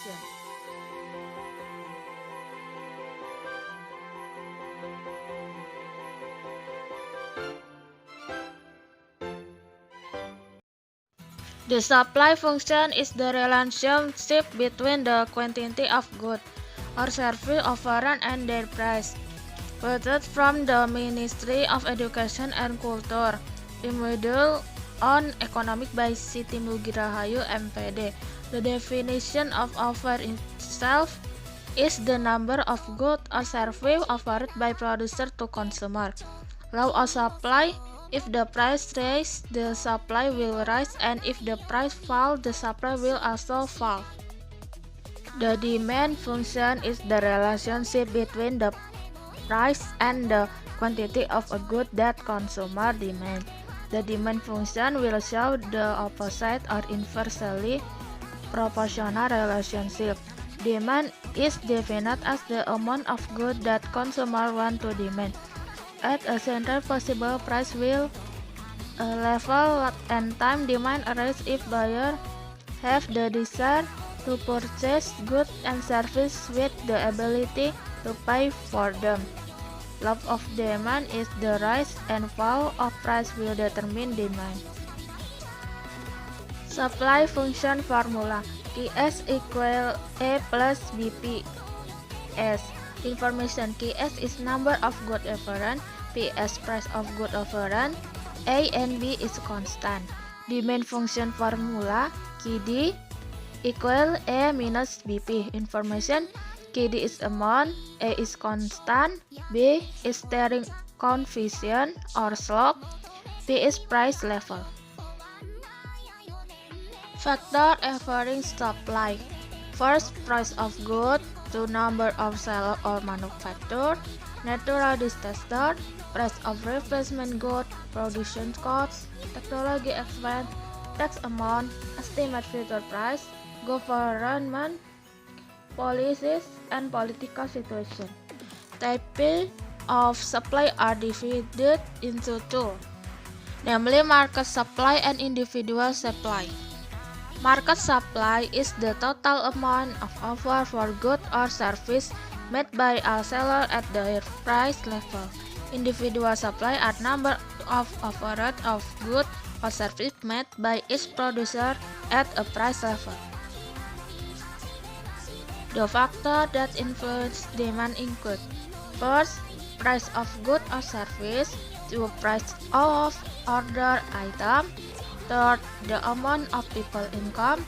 function. The supply function is the relationship between the quantity of goods or service offered and their price. Quoted from the Ministry of Education and Culture, Imodul on Economic by Siti Nugrahayu MPD. The definition of offer itself is the number of goods or service offered by producer to consumer. Law of supply: if the price rises, the supply will rise, and if the price falls, the supply will also fall. The demand function is the relationship between the price and the quantity of a good that consumer demand. The demand function will show the opposite or inversely proportional relationship. Demand is defined as the amount of goods that consumer want to demand at a certain possible price will level and time demand arises if buyers have the desire to purchase goods and services with the ability to pay for them. Law of demand is the rise and fall of price will determine demand. Supply function formula: Ks equal A plus BPS. Information: Ks is number of goods offered, Ps price of goods offered, A and B is constant. Demand function formula: Kd equal A minus BP. Information: Kd is amount, A is constant, B is steering coefficient or slope, P is price level. Factor affecting supply: first, price of goods, two, number of seller or manufacturer, natural disaster, price of replacement goods, production costs, technology expense, tax amount, estimate future price, government policies, and political situation. Types of supply are divided into two, namely market supply and individual supply. Market supply is the total amount of offer for goods or service made by a seller at their price level. Individual supply are number of offered of goods or service made by each producer at a price level. The factors that influence demand include: first, price of goods or service, two, price of order item, third, the amount of people income,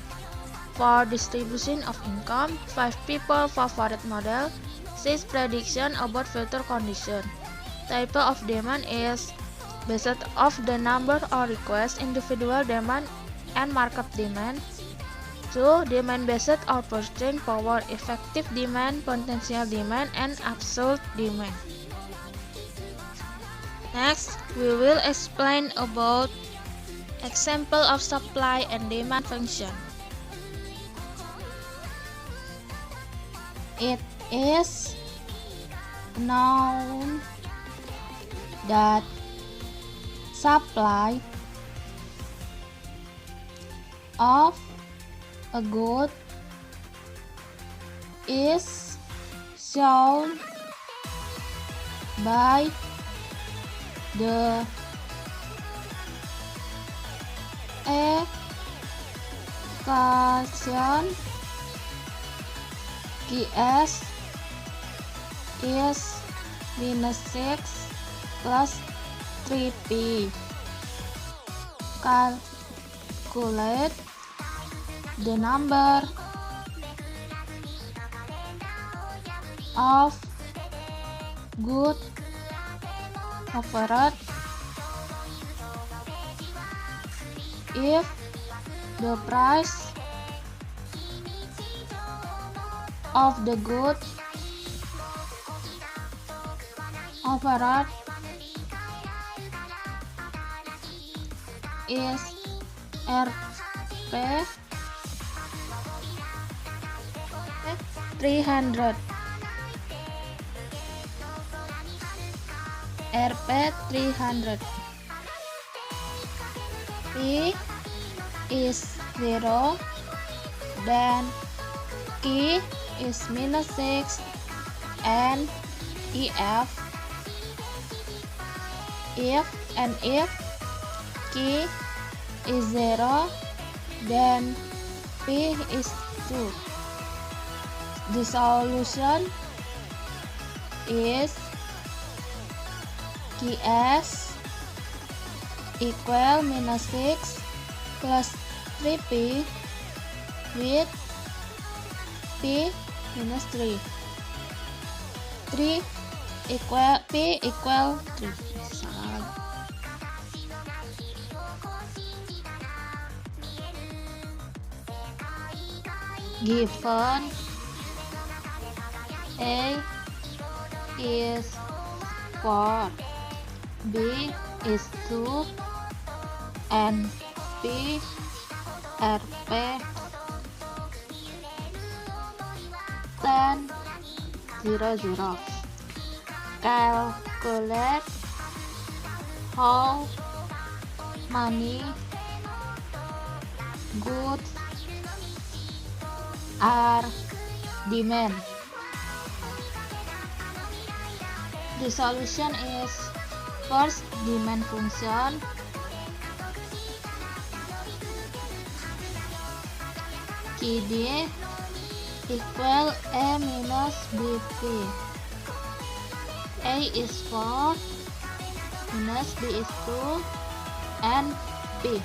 four, distribution of income, five, people favorite model, six, prediction about future condition. Type of demand is based off the number or request, individual demand and market demand. 2. Demand based or purchasing power, effective demand, potential demand, and absolute demand. Next, we will explain about example of supply and demand function. It is known that supply of a good is shown by the equation Ks is minus 6 plus 3P. Calculate the number of goods offered if the price of the goods offered is Rp 300. Rp 300. P is 0, then Q is -6 and EF. If Q is 0, then P is 2. The solution is Qs equal -6 plus 3P with P minus 3. P equal 3. Given A is 4, B is 2, and P RP 10 0 0. Calculate how many goods are demand. The solution is first demand function QD equal A minus BP. A is 4, minus B is 2, and B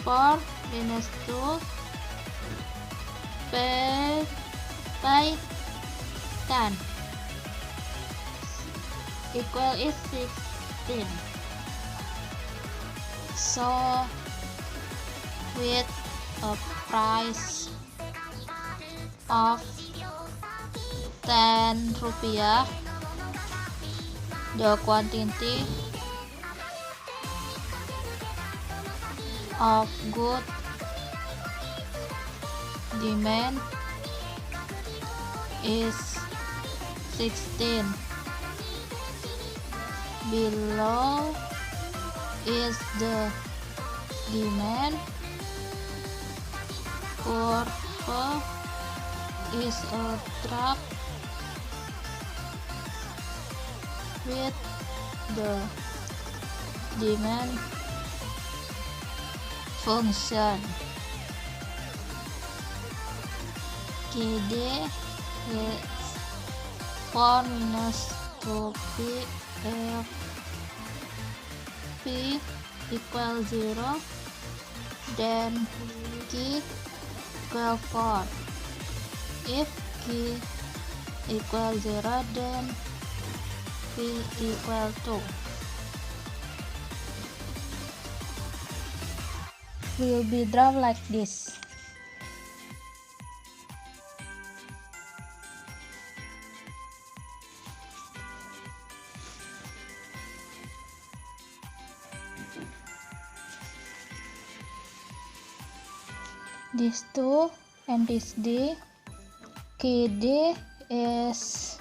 4 minus 2 by 10 equal is 16. So with a price of 10 rupiah, the quantity of good demand is 16. Below is the demand curve is a graph with the demand function. KD is 4 minus 2P if P equal 0, then Q equal 4. If Q equal 0, then P equal 2. Will be drawn like this. This 2 and this D. KD is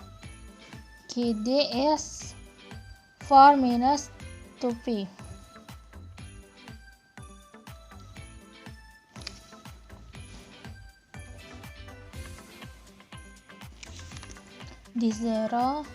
4 minus 2P. This 0